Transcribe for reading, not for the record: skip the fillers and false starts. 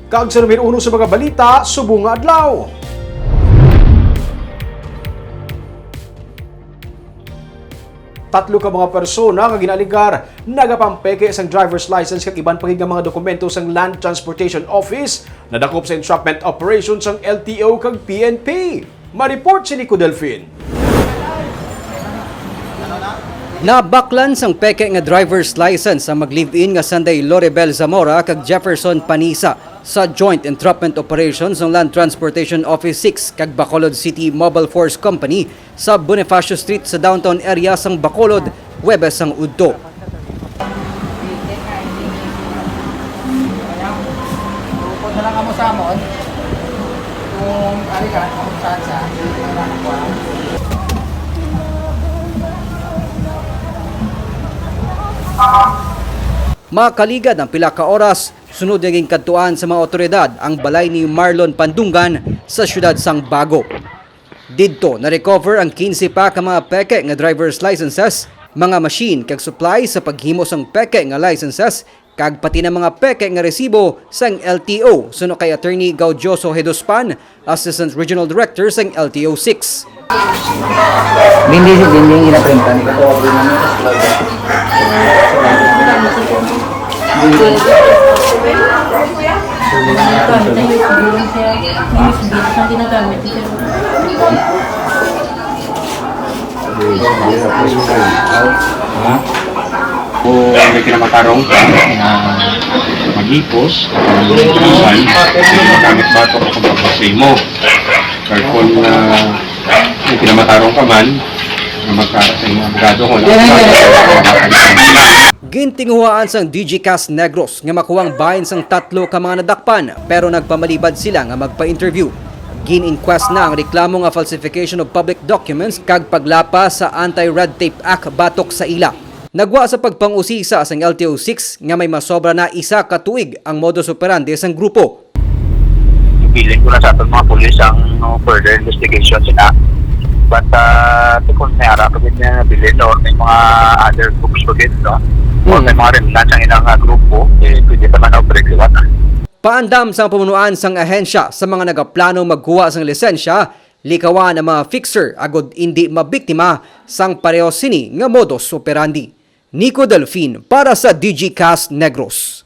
Kag sa numero 1 sa mga balita, subong nga adlaw. Tatlo ka mga persona nga ginaligar nagapampeke sang driver's license kag iban pagig nga mga dokumento sang Land Transportation Office nadakop sa entrapment operation sang LTO kag PNP. Ma-report si Nico Delfin. Nabaklan sang peke nga driver's license ang mag-live-in nga Sunday Loribel Zamora kag Jefferson Panisa sa Joint Entrapment Operations ng Land Transportation Office 6 kag Bacolod City Mobile Force Company sa Bonifacio Street sa downtown area sang Bacolod, Huwebes sang Udto. Kung na lang kamo sa amon, kung ari ka, kung saan sa, Makaligad ang pila ka oras, sunod naging kadtuan sa mga otoridad ang balay ni Marlon Pandungan sa siyudad sang Bago. Didto na-recover ang 15 pa ka mga peke nga driver's licenses, mga machine kag supply sa paghimo sang peke nga licenses, kag pati na mga peke nga resibo sang LTO suno kay Attorney Gaudioso Hedospan, Assistant Regional Director sang LTO 6. Hindi ginaprintan. Kung may kinamatarong ka na mag-ipos, magamit ba ito kung pag-usay mo? Or kung may kinamatarong ka man, na magkara sa inyong abogado ko Gintinguhaan sang DG Cas Negros nga makuwang bahin sang tatlo ka mga nadakpan pero nagpamalibad sila nga magpa-interview. Gin-inquest na ang reklamo nga falsification of public documents kag paglapa sa Anti-Red Tape Act batok sa ila. Nagwa sa pagpang-usisa sang LTO 6 nga may masobra na isa ka tuig ang modus operandi sang grupo. Ipiling ko na sa atong mga pulis ang further investigation sila. But kung may harap ko na nabilin or may mga other groups ko din, no? Or may mga remnants ang ilang grupo, pwede naman na operate na. Paandam sa pamunuan sang ahensya sa mga nagaplano magkuha sang lisensya, likawan ang mga fixer agod hindi mabiktima sang pareho sini nga modus operandi. Nico Delfin para sa DG Cas Negros.